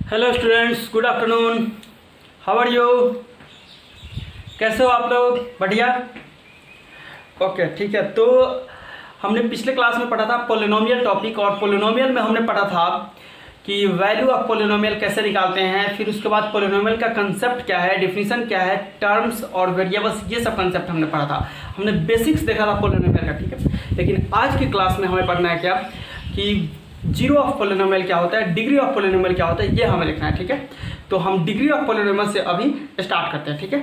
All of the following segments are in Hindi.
Hello students, good afternoon. How are you? कैसे हो आप लोग? बढ़िया। ओके, ठीक है। तो हमने पिछले क्लास में पढ़ा था पोलिनोमियल टॉपिक, और पोलिनोमियल में हमने पढ़ा था कि वैल्यू ऑफ पोलिनोमियल कैसे निकालते हैं, फिर उसके बाद पोलिनोमियल का कंसेप्ट क्या है, डिफिनीशन क्या है, टर्म्स और वेरिएबल्स, ये सब कंसेप्ट हमने पढ़ा था। हमने बेसिक्स देखा था पोलिनोमियल का, ठीक है। लेकिन आज की क्लास में हमें पढ़ना है क्या कि जीरो ऑफ पोलिनोमियल क्या होता है, डिग्री ऑफ पोलिनोमियल क्या होता है, ये हमें लिखना है, ठीक है। तो हम डिग्री ऑफ पोलिनोमियल से अभी स्टार्ट करते हैं, ठीक है।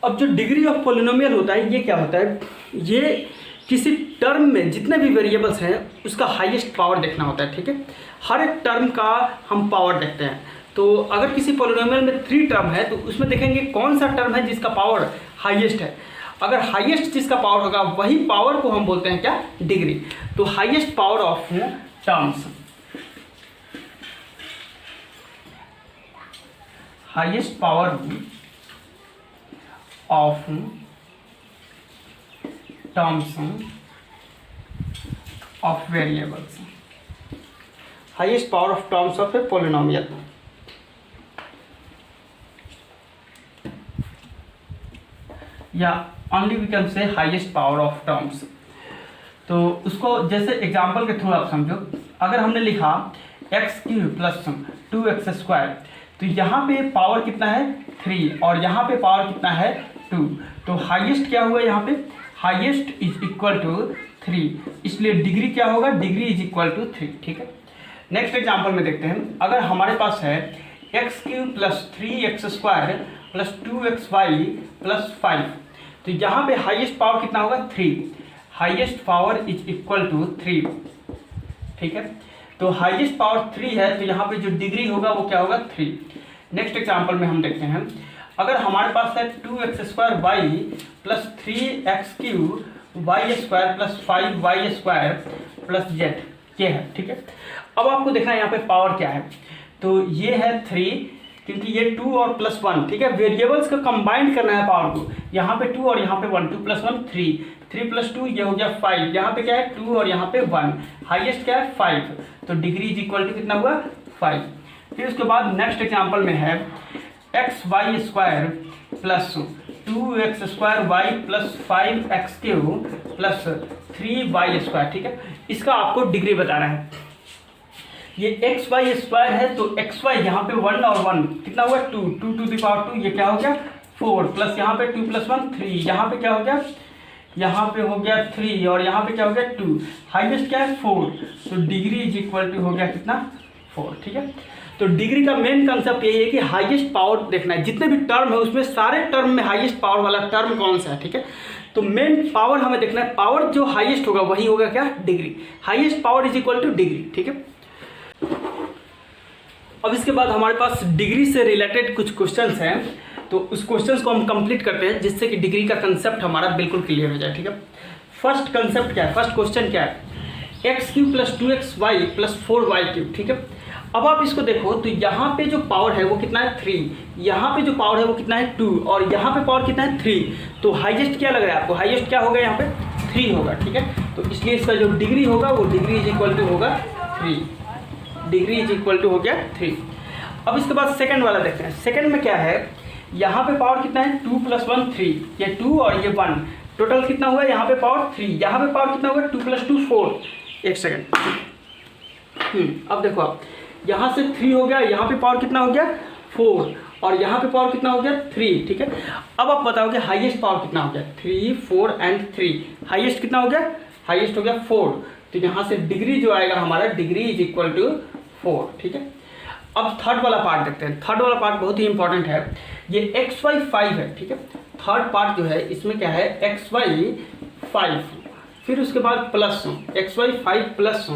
अब जो डिग्री ऑफ पोलिनोमियल होता है, ये क्या होता है, ये किसी टर्म में जितने भी वेरिएबल्स हैं उसका हाईएस्ट पावर देखना होता है, ठीक है। हर एक टर्म का हम पावर देखते हैं। तो अगर किसी पोलिनोमियल में 3 टर्म है तो उसमें देखेंगे कौन सा टर्म है जिसका पावर हाईएस्ट है। अगर हाईएस्ट जिसका पावर होगा वही पावर को हम बोलते हैं क्या, डिग्री। तो highest power of terms, highest power of terms of variables, highest power of terms of a polynomial, या only we can say highest power of terms। तो उसको जैसे एग्जांपल के थ्रू आप समझो। अगर हमने लिखा x³ प्लस 2x², तो यहाँ पे पावर कितना है 3 और यहाँ पे पावर कितना है 2। तो हाईएस्ट क्या हुआ यहाँ पे, हाईएस्ट इज इक्वल टू 3, इसलिए डिग्री क्या होगा, डिग्री इज इक्वल टू 3, ठीक है। नेक्स्ट एग्जांपल में देखते हैं। अगर हमारे पास है x³ plus 3x² plus 2xy plus 5, तो यहाँ पे हाईएस्ट पावर कितना होगा 3, highest power is equal to 3, ठीक है। तो हाईएस्ट पावर 3 है, तो यहाँ पे जो डिग्री होगा वो क्या होगा 3। नेक्स्ट एग्जांपल में हम देखते हैं। अगर हमारे पास है 2x² plus 3x³ y² plus 5y² plus z, ये है, ठीक है। अब आपको देखना है यहाँ पे पावर क्या है। तो ये है 3, क्योंकि ये 2 और प्लस 1, ठीक है। वेरिएबल्स को कंबाइंड करना है पावर को। यहाँ पे 2 और यहाँ पे 1, 2 प्लस 1 3, 3 प्लस 2 ये हो गया 5। यहाँ पे क्या है 2 और यहाँ पे 1, हाईएस्ट क्या है 5। तो डिग्री इज इक्वल टू कितना हुआ 5। फिर उसके बाद नेक्स्ट एग्जाम्पल में है xy² plus 2x² plus 5x³ plus 3y², ठीक है। इसका आपको डिग्री बताना है। ये xy² है, तो xy यहाँ पे 1 और 1 कितना हुआ 2, 2 टू द पावर 2, ये क्या हो गया 4, प्लस यहाँ पे 2 प्लस 1 3, यहाँ पे क्या हो गया, यहाँ पे हो गया 3 और यहाँ पे क्या हो गया 2, हाईएस्ट क्या है 4। तो डिग्री इज इक्वल टू हो गया कितना 4, ठीक है। तो डिग्री का मेन कंसेप्ट यही है कि हाईएस्ट पावर देखना है। जितने भी टर्म है उसमें सारे टर्म में हाईएस्ट पावर वाला टर्म कौन सा है, ठीक है। तो मेन पावर हमें देखना है, पावर जो हाईएस्ट होगा वही होगा क्या, degree. Highest power is equal two degree, ठीक है। अब इसके बाद हमारे पास डिग्री से रिलेटेड कुछ क्वेश्चंस हैं, तो उस क्वेश्चंस को हम कंप्लीट करते हैं जिससे कि डिग्री का कंसेप्ट हमारा बिल्कुल क्लियर हो जाए, ठीक है। फर्स्ट कंसेप्ट क्या है, फर्स्ट क्वेश्चन क्या है, x³ plus 2xy plus 4y³, ठीक है। अब आप इसको देखो तो यहाँ पे जो पावर है वो कितना है 3, यहाँ पे जो पावर है वो कितना है 2 और यहाँ पे पावर कितना है 3। तो हाईएस्ट क्या लग रहा है आपको, हाईएस्ट क्या होगा यहाँ पे 3 होगा, ठीक है। तो इसलिए इसका जो डिग्री होगा वो डिग्री इज इक्वल टू होगा 3, डिग्री इज इक्वल टू हो गया 3। अब इसके बाद सेकंड वाला देखते हैं। सेकंड में क्या है, यहाँ पे पावर कितना है 2 प्लस 1 3, ये 2 और ये 1, टोटल कितना हुआ यहाँ पे पावर 3, यहाँ पे पावर कितना होगा 2 प्लस 2 4। एक सेकेंड, अब देखो आप यहाँ से 3 हो गया, यहाँ पे पावर कितना हो गया 4 और यहाँ पे पावर कितना हो गया 3, ठीक है। अब आप बताओगे हाईएस्ट पावर कितना हो गया 3 4 एंड 3, हाईएस्ट कितना हो गया, हाईएस्ट हो गया 4। तो यहाँ से डिग्री जो आएगा हमारा, डिग्री इज इक्वल टू 4, ठीक है। अब थर्ड वाला पार्ट देखते हैं। थर्ड वाला पार्ट बहुत ही इंपॉर्टेंट है। ये xy 5 है, ठीक है। थर्ड पार्ट जो है इसमें क्या है xy 5, फिर उसके बाद plus xy 5 plus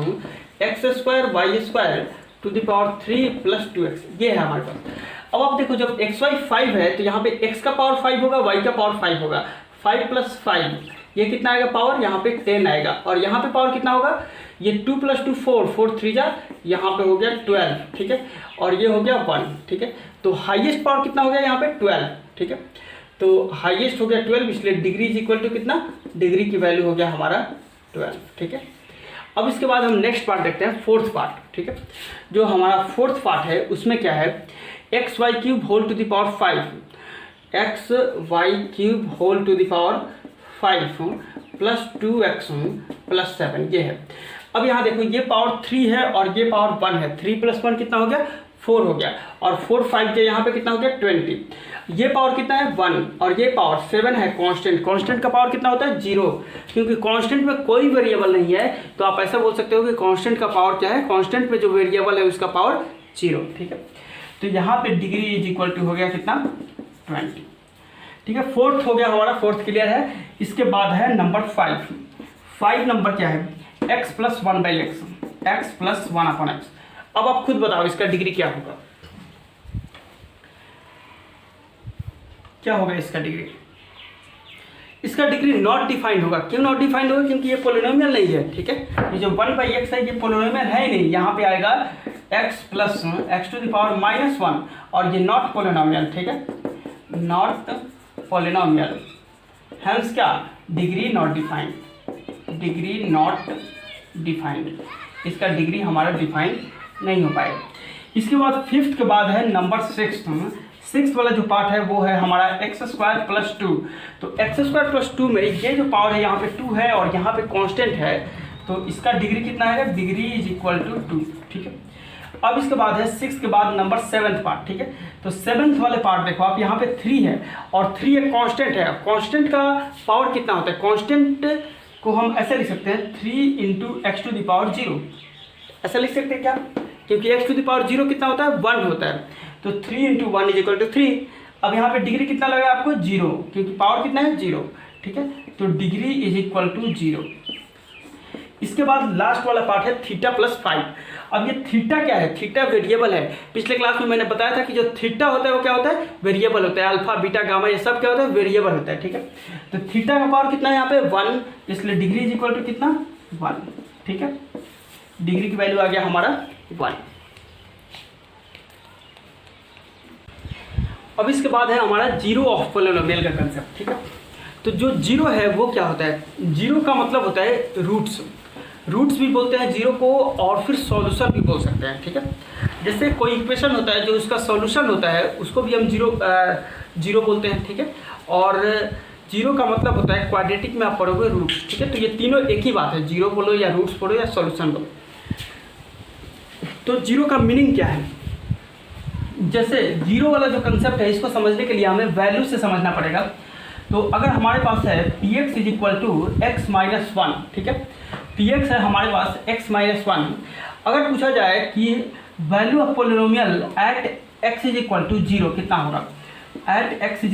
x² y² to the power 3 plus 2x, ये है हमारे पास। अब आप देखो जब xy 5 है तो यहाँ पे x का पावर 5 होगा, y का पावर 5 होगा, 5 प्लस 5 ये कितना आएगा पावर, यहाँ पे 10 आएगा। और यहाँ पे पावर कितना होगा, ये 2 + 2 4, 4 3 जा, यहाँ पे हो गया 12, ठीक है, और ये हो गया 1, ठीक है। तो हाईएस्ट पावर कितना हो गया यहाँ पे 12, ठीक है। तो हाईएस्ट हो गया 12, इसलिए डिग्री इज इक्वल टू कितना, डिग्री की वैल्यू हो गया हमारा 12, ठीक है। अब इसके बाद हम नेक्स्ट पार्ट देखते हैं, फोर्थ पार्ट, ठीक है। जो हमारा फोर्थ पार्ट है उसमें क्या है, xy³ whole to the power 5, xy³ whole to the power 5 plus 2x plus 7, ये है। अब यहाँ देखो ये पावर 3 है और ये पावर 1 है, 3 + 1 कितना हो गया 4 हो गया, और 4 5 के यहाँ पे कितना हो गया 20। ये पावर कितना है 1 और ये पावर 7 है कांस्टेंट। कांस्टेंट का पावर कितना होता है 0, क्योंकि कांस्टेंट में कोई वेरिएबल नहीं है, तो आप ऐसा बोल सकते हो कि कांस्टेंट का पावर क्या है, कांस्टेंट में जो वेरिएबल है उसका पावर 0, ठीक है। तो यहाँ पे डिग्री इज इक्वल टू हो गया कितना 20, ठीक है। फोर्थ हो गया हमारा, फोर्थ क्लियर है। इसके बाद है नंबर 5 नंबर क्या है, x + 1/x, x + 1/x। अब आप खुद बताओ इसका डिग्री क्या होगा, क्या होगा इसका डिग्री। इसका डिग्री नॉट डिफाइंड होगा। क्यों नॉट डिफाइंड होगा, क्योंकि ये पोलिनोमियल नहीं है, ठीक है। ये जो 1/x है ये पोलिनोमियल है ही नहीं, यहाँ पे आएगा x + x⁻⁻1 और ये नॉट पोलिनोमियल, ठीक है, नॉट पोलिनोमियल, हेंस क्या, degree not defined, degree not defined, इसका डिग्री हमारा डिफाइंड नहीं हो पाएगा। इसके बाद फिफ्थ के बाद है नंबर 6 वाला जो पार्ट है वो है हमारा x² + 2। तो x² + 2 में ये जो पावर है यहाँ पे 2 है और यहाँ पे कांस्टेंट है, तो इसका डिग्री कितना आएगा, डिग्री इज इक्वल टू 2, ठीक है। अब इसके बाद है 6 के बाद नंबर 7th पार्ट, ठीक है। तो 7th वाले पार्ट देखो आप, यहाँ पे 3 है और 3 एक कांस्टेंट है। कांस्टेंट का पावर कितना होता है, कांस्टेंट को हम ऐसे लिख सकते हैं 3 × x⁻0, ऐसा लिख सकते हैं क्या, क्योंकि x⁻0 कितना होता है 1 होता है, तो 3 × 1 = 3। अब यहाँ पे डिग्री कितना लगेगा आपको 0, क्योंकि पावर कितना है 0, ठीक है। तो डिग्री इज इक्वल टू 0। इसके बाद लास्ट वाला पार्ट है थीटा + 5। अब ये थीटा क्या है, थीटा वेरिएबल है। पिछले क्लास में मैंने बताया था कि जो थीटा होता है वो क्या होता है, वेरिएबल होता है। अल्फा बीटा गामा ये सब क्या होता है, वेरिएबल होता है, ठीक है। तो थीटा का पावर कितना है यहाँ पे 1, इसलिए डिग्री इज इक्वल टू कितना 1, ठीक है। डिग्री की वैल्यू आ गया हमारा 1। अब इसके बाद है हमारा जीरो ऑफ पोलिनोमियल का कंसेप्ट, ठीक है। तो जो जीरो है वो क्या होता है, जीरो का मतलब होता है रूट्स भी बोलते हैं जीरो को, और फिर सॉल्यूशन भी बोल सकते हैं, ठीक है। जैसे कोई इक्वेशन होता है जो उसका सॉल्यूशन होता है उसको भी हम जीरो बोलते हैं, ठीक है। और जीरो का मतलब होता है क्वाड्रेटिक में आप पढ़ोगे रूट्स, ठीक है। तो ये तीनों एक ही बात है, जीरो बोलो या रूट्स बोलो या सॉल्यूशन बोलो। तो जीरो का मीनिंग क्या है, जैसे जीरो वाला जो कंसेप्ट है इसको समझने के लिए हमें वैल्यू से समझना पड़ेगा। तो अगर हमारे पास है px = x-1, ठीक है, px है हमारे पास x-1। अगर पूछा जाए कि value of polynomial at x = 0 कितना होगा, एट x =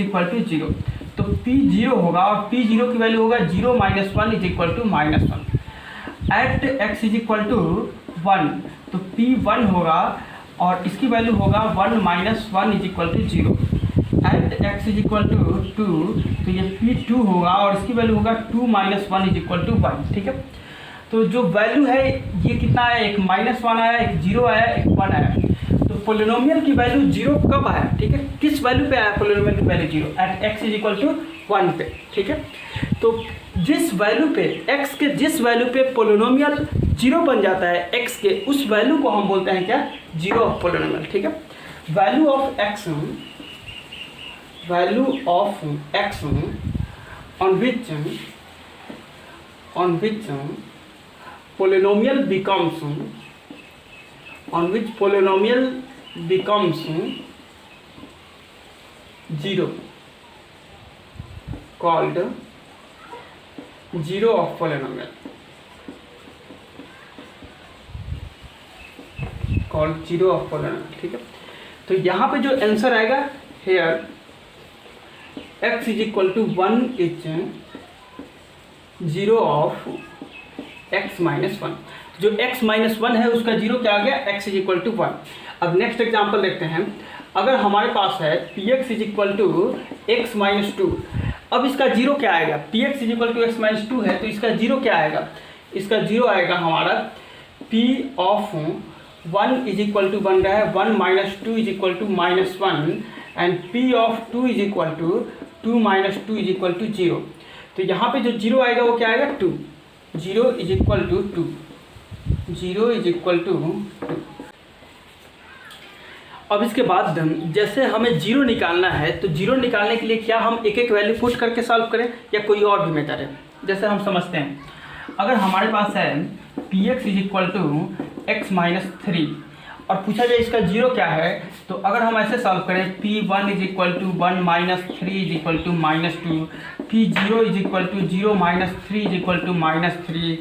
0, तो p 0 होगा और p 0 की वैल्यू होगा 0 - 1 = -1। एट x = 1 तो p 1 होगा और इसकी वैल्यू होगा 1 - 1 = 0। एट x = 2 तो ये p2 होगा और इसकी वैल्यू होगा 2 - 1 = 1, ठीक है। तो जो वैल्यू है ये कितना आया, एक -1 आया, एक 0 आया, एक 1 आया। तो पोलिनोमियल की वैल्यू 0 कब आया, ठीक है, किस वैल्यू पे आया पोलिनोमियल की वैल्यू 0, एट x = 1 पे, ठीक है। तो जिस वैल्यू पे x के जिस वैल्यू पे पोलिनोमियल 0 बन जाता है x के, उस वैल्यू को हम बोलते हैं क्या, जीरो ऑफ पोलिनोमियल, ठीक है। Value of x on which polynomial becomes 0 called zero of polynomial, ठीक है। तो यहाँ पे जो आंसर आएगा hair x = 1 is 0 of x-1। जो x-1 है उसका जीरो क्या आ गया, x = 1। अब नेक्स्ट एग्जांपल देखते हैं। अगर हमारे पास है px = x-2, अब इसका जीरो क्या आएगा, px = x-2 है तो इसका जीरो क्या आएगा, इसका 0 आएगा हमारा P of 1 is equal to बन रहा है 1 minus 2 is equal to -1 and P of 2 is equal to 2 minus 2 is equal to 0। तो यहाँ पे जो 0 आएगा वो क्या आएगा 2, 0 is equal to 2, 0 is equal to 2। अब इसके बाद जैसे हमें 0 निकालना है तो 0 निकालने के लिए क्या हम एक एक वैल्यू पुट करके सॉल्व करें या कोई और भी मेथड है? जैसे हम समझते हैं, अगर हमारे पास है Px is equal to x minus 3 और पूछा जाए इसका 0 क्या है, तो अगर हम ऐसे सॉल्व करें P1 is equal to 1 minus 3 is equal to -2, P0 is equal to 0 minus 3 is equal to -3,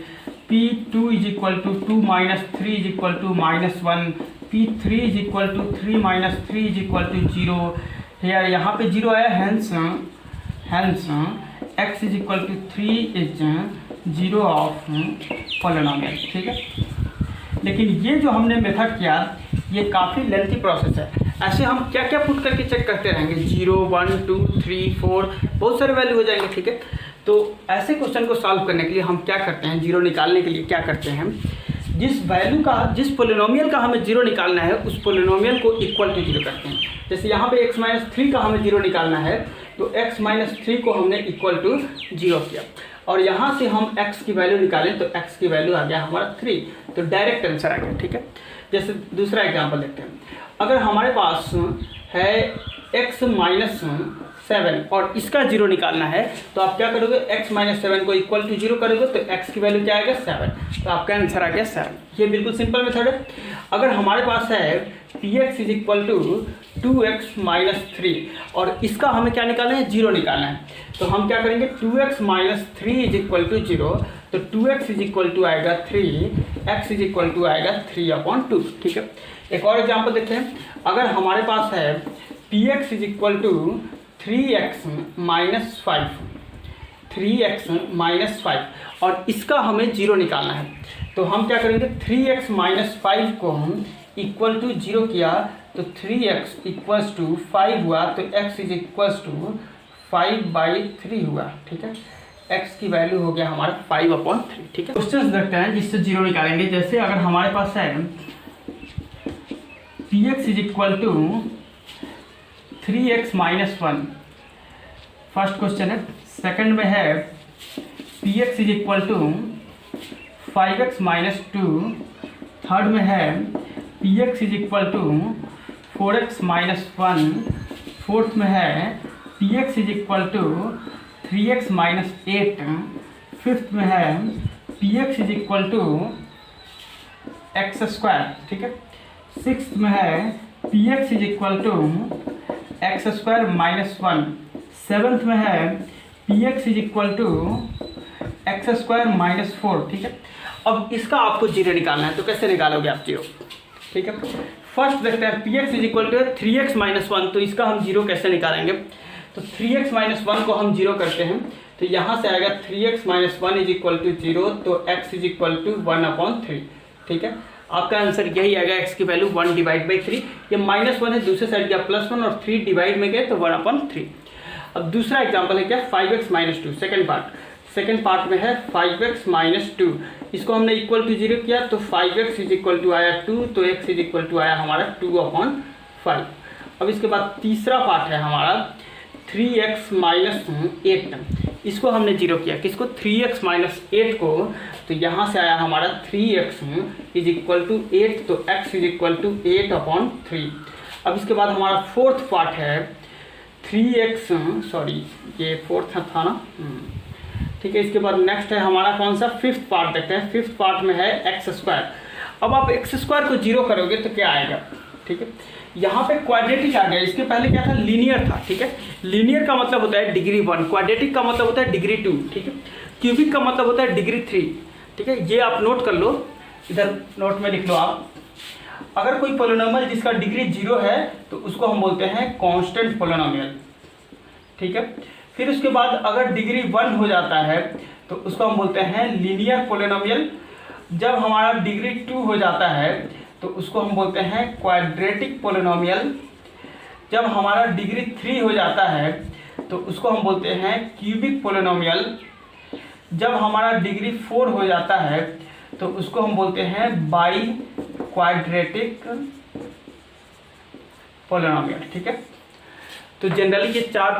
P2 is equal to 2 minus 3 is equal to -1, P3 is equal to 3 minus 3 is equal to 0। यार यहाँ पे 0 आया, hence x is equal to 3 is 0 of polynomial. ठीक है, लेकिन ये जो हमने मेथड किया ये काफ़ी लेंथी प्रोसेस है। ऐसे हम क्या क्या पुट करके चेक करते रहेंगे, 0 1 2 3 4 बहुत सारे वैल्यू हो जाएंगे। ठीक है, तो ऐसे क्वेश्चन को सॉल्व करने के लिए हम क्या करते हैं, 0 निकालने के लिए क्या करते हैं, जिस वैल्यू का, जिस पोलिनोमियल का हमें 0 निकालना है उस पोलिनोमियल को इक्वल टू 0 करते हैं। जैसे यहाँ पे x माइनस 3 का हमें 0 निकालना है तो x माइनस 3 को हमने इक्वल टू 0 किया और यहाँ से हम x की वैल्यू निकालें तो x की वैल्यू आ गया हमारा 3, तो डायरेक्ट आंसर आ गया। ठीक है, जैसे दूसरा एग्जाम्पल देखते हैं, अगर हमारे पास है x माइनस 7 और इसका 0 निकालना है तो आप क्या करोगे, x माइनस 7 को इक्वल टू 0 करोगे तो x की वैल्यू क्या आएगा 7, तो आपका आंसर आ गया 7। ये बिल्कुल सिंपल मेथड है। अगर हमारे पास है Px is equal to 2x minus 3 और इसका हमें क्या निकालना है, 0 निकालना है, तो हम क्या करेंगे 2x minus 3 is equal to 0, तो 2x इज इक्वल टू आएगा 3, x इज इक्वल टू आएगा 3/2। ठीक है, एक और एग्जाम्पल देखते हैं, अगर हमारे पास है Px is equal to 3x minus 5, 3x minus 5 और इसका हमें 0 निकालना है, तो हम क्या करेंगे 3x माइनस 5 को हम इक्वल टू 0 किया तो 3x इक्वल्स टू 5 हुआ, तो x इज इक्वल्स टू 5/3 हुआ। ठीक है, x की वैल्यू हो गया हमारा 5/3। ठीक है, क्वेश्चन देखते हैं जिससे 0 निकालेंगे। जैसे अगर हमारे पास है Px is equal to 3x minus 1, first question है। सेकंड में है Px is equal to 5x minus 2, third में है Px is equal to 4x minus 1, fourth में है Px is equal to 3x minus 8, fifth में है Px is equal to x square. ठीक है, सिक्स्थ में है Px is equal to x square minus 1, seventh में है Px is equal to x square minus 4। ठीक है, अब इसका आपको 0 निकालना है, तो कैसे निकालोगे आप 0? ठीक है, फर्स्ट देखते हैं Px is equal to 3x minus 1, तो इसका हम 0 कैसे निकालेंगे, तो 3x माइनस 1 को हम 0 करते हैं तो यहाँ से आएगा 3x minus 1 is equal to 0, तो x इज इक्वल टू 1/3। ठीक है, आपका आंसर यही आएगा, x की वैल्यू 1/3। ये -1 है, दूसरे साइड गया +1 और 3 डिवाइड में गए तो 1/3। अब दूसरा एग्जाम्पल है क्या, 5x माइनस 2, सेकेंड पार्ट में है 5x माइनस 2, इसको हमने इक्वल टू 0 किया तो 5x इज इक्वल टू आया 2, तो x इज इक्वल टू आया हमारा 2/5। अब इसके बाद तीसरा पार्ट है हमारा 3x माइनस 8, इसको हमने 0 किया, किसको, 3x माइनस 8 को, तो यहाँ से आया हमारा 3x इज इक्वल टू 8, तो x इज इक्वल टू 8/3। अब इसके बाद हमारा फोर्थ पार्ट है 3x, सॉरी ये फोर्थ था ना, ठीक है। इसके बाद नेक्स्ट है हमारा कौन सा, फिफ्थ पार्ट देखते हैं। फिफ्थ पार्ट में है एक्स स्क्वायर। अब आप एक्स स्क्वायर को 0 करोगे तो क्या आएगा, ठीक है। यहाँ पे क्वाड्रेटिक आ गया, इसके पहले क्या था, लीनियर था, ठीक है। लीनियर का मतलब होता है डिग्री 1, क्वाड्रेटिक का मतलब होता है डिग्री 2, ठीक है। क्यूबिक का मतलब होता है डिग्री 3, ठीक है। ये आप नोट कर लो, इधर नोट में लिख लो आप। अगर कोई पोलिनोमियल जिसका डिग्री 0 है तो उसको हम बोलते हैं कांस्टेंट पोलिनोमियल, ठीक है। फिर उसके बाद अगर डिग्री 1 हो जाता है तो उसको हम बोलते हैं लीनियर पोलिनोमियल। जब हमारा डिग्री 2 हो जाता है तो उसको हम बोलते हैं क्वाड्रेटिक पोलिनोमियल। जब हमारा डिग्री 3 हो जाता है तो उसको हम बोलते हैं क्यूबिक पोलिनोमियल। जब हमारा डिग्री 4 हो जाता है तो उसको हम बोलते हैं बाई क्वाड्रेटिक पॉलिनोमियल, ठीक है। तो जनरली ये 4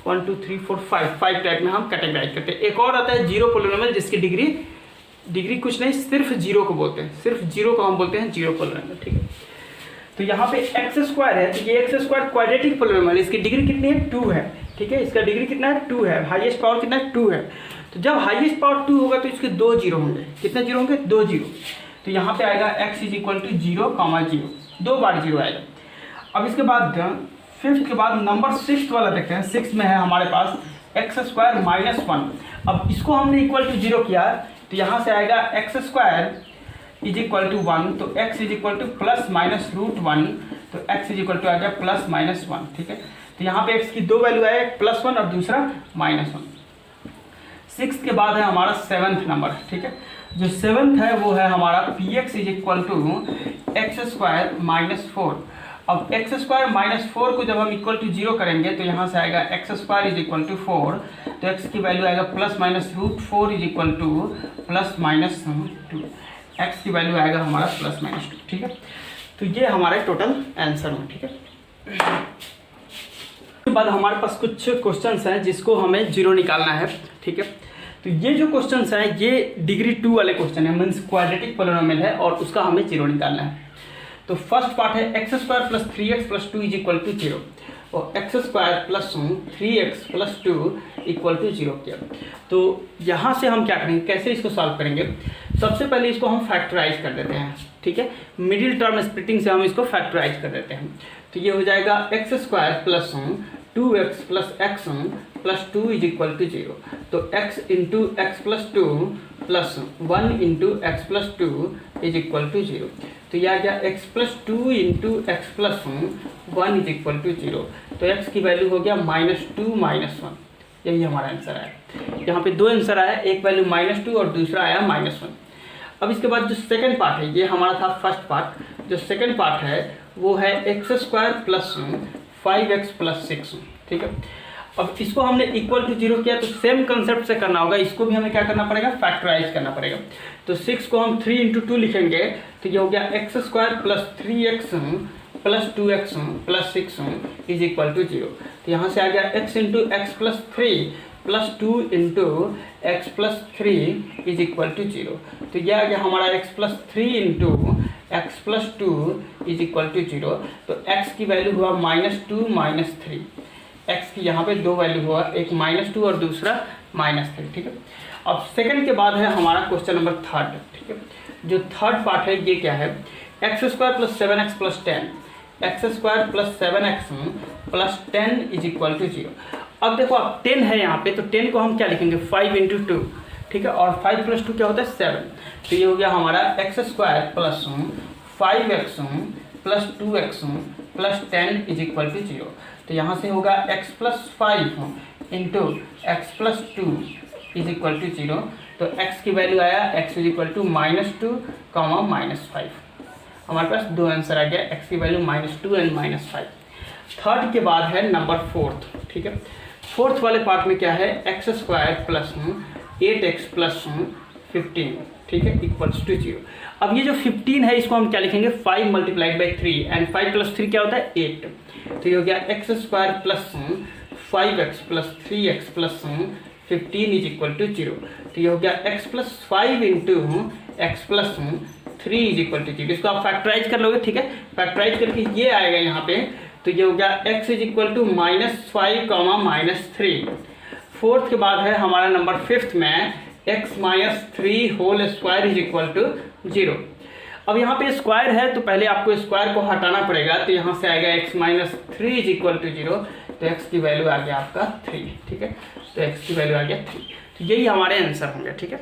1 2 3 4 5 टाइप में हम कैटेगराइज करते हैं। एक और आता है जीरो पॉलिनोमियल, जिसकी डिग्री कुछ नहीं, सिर्फ जीरो को बोलते हैं, सिर्फ जीरो को हम बोलते हैं जीरो पॉलिनोमियल, ठीक है। तो यहाँ पे एक्स स्क्वायर है, तो ये एक्स स्क्वायर क्वाड्रेटिक पॉलिनोमियल, इसकी डिग्री कितनी है 2 है, ठीक है। इसका डिग्री कितना है 2 है, हाईएस्ट पावर कितना है 2 है। तो जब हाईएस्ट पावर 2 होगा तो इसके 2 जीरो होंगे, कितने जीरो होंगे 2 जीरो। तो यहाँ पे आएगा x इज इक्वल टू 0, 0, 2 बार जीरो आएगा। अब इसके बाद फिफ्थ के बाद नंबर 6 वाला देखते हैं। 6 में है हमारे पास एक्स स्क्वायर -1। अब इसको हमने इक्वल टू 0 किया, तो यहाँ से आएगा x square is equal to 1, तो x is equal to plus minus √1, तो x इज इक्वल टू आ गया प्लस माइनस 1, ठीक है। तो यहाँ पे x की 2 वैल्यू आए, +1 और दूसरा -1। 6 के बाद है हमारा 7th नंबर, ठीक है। जो 7th है वो है हमारा px is equal to x square -4। अब एक्स स्क्वायर -4 को जब हम इक्वल टू 0 करेंगे तो यहाँ से आएगा x square is equal to 4, तो x की वैल्यू आएगा plus minus √4 is equal to plus minus 2, x की वैल्यू आएगा हमारा प्लस माइनस 2, ठीक है। तो ये हमारा टोटल आंसर है, ठीक है। उसके बाद हमारे पास कुछ क्वेश्चंस हैं जिसको हमें जीरो निकालना है, ठीक है। तो ये जो क्वेश्चंस हैं ये डिग्री 2 वाले क्वेश्चन है, मीन्स क्वाड्रेटिक पॉलिनोमियल है और उसका हमें जीरो निकालना है। तो फर्स्ट पार्ट है x square plus 3x plus 2 is equal to 0, और x square plus 3x plus 2 equal to 0 किया। तो यहाँ से हम क्या करेंगे, कैसे इसको सॉल्व करेंगे। सबसे पहले इसको हम फैक्टराइज कर देते हैं, ठीक है। मिडिल टर्म स्प्लिटिंग से हम इसको फैक्टराइज कर देते हैं। तो ये हो जाएगा x square plus 2x plus x plus 2 is equal to 0, तो x into x plus 2 plus 1 into x plus 2 is equal to 0। तो यह आ गया x plus 2 into x plus 1 is equal to 0, तो x की वैल्यू हो गया -2 -1। यही हमारा आंसर है। यहाँ पे 2 आंसर आया, एक वैल्यू -2 और दूसरा आया -1। अब इसके बाद जो सेकंड पार्ट है, ये हमारा था फर्स्ट पार्ट। जो सेकंड पार्ट है वो है x square plus 5x plus 6, ठीक है। अब इसको हमने इक्वल टू 0 किया, तो सेम कंसेप्ट से करना होगा, इसको भी हमें क्या करना पड़ेगा, फैक्टराइज करना पड़ेगा। तो 6 को हम 3 इंटू 2 लिखेंगे, तो ये हो गया x square plus 3x plus 2x plus 6 is equal to 0। तो यहाँ से आ गया x into x plus 3 plus 2 into x plus 3 is equal to 0। तो यह आ गया हमारा x plus 3 into x plus 2 is equal to 0। तो x की वैल्यू हुआ -2 -3। x की यहाँ पे 2 वैल्यू हुआ, एक -2 और दूसरा -3, ठीक है। अब सेकंड के बाद है हमारा क्वेश्चन नंबर 3, ठीक है। जो थर्ड पार्ट है ये क्या है, x square plus 7x plus 10, x square plus 7x plus 10 is equal to 0। अब देखो आप 10 है यहाँ पे, तो 10 को हम क्या लिखेंगे 5 इंटू 2, ठीक है, और 5 प्लस 2 क्या होता है 7। तो ये हो गया हमारा x square plus 5x plus 2x plus 10 is equal to 0। तो यहाँ से होगा x plus 5 into x plus 2 is equal to 0। तो x की वैल्यू आया x इज इक्वल टू -2, -5। हमारे पास 2 आंसर आ गया, x की वैल्यू -2 एंड -5। थर्ड के बाद है नंबर 4, ठीक है। फोर्थ वाले पार्ट में क्या है, x square plus 8x plus 15, ठीक है, इक्वल्स टू 0। अब ये जो 15 है इसको हम क्या लिखेंगे 5 मल्टीप्लाइड बाई 3, एंड 5 प्लस 3 क्या होता है 8। तो ये हो गया x square plus 5x plus 3x plus 15 is equal to 0। तो ये हो गया x plus 5 into x plus 3 is equal to 0। इसको आप फैक्टराइज कर लोगे, ठीक है। फैक्टराइज करके ये आएगा यहाँ पे, तो ये हो गया x is equal to -5, -3। Fourth के बाद है हमारा नंबर 5th में x minus 3 whole square is equal to 0। अब यहाँ पे स्क्वायर है तो पहले आपको स्क्वायर को हटाना पड़ेगा, तो यहाँ से आएगा x minus 3 is equal to 0। तो x की वैल्यू आ गया आपका 3, ठीक है। तो x की वैल्यू आ गया 3। तो यही हमारे आंसर होंगे, ठीक है।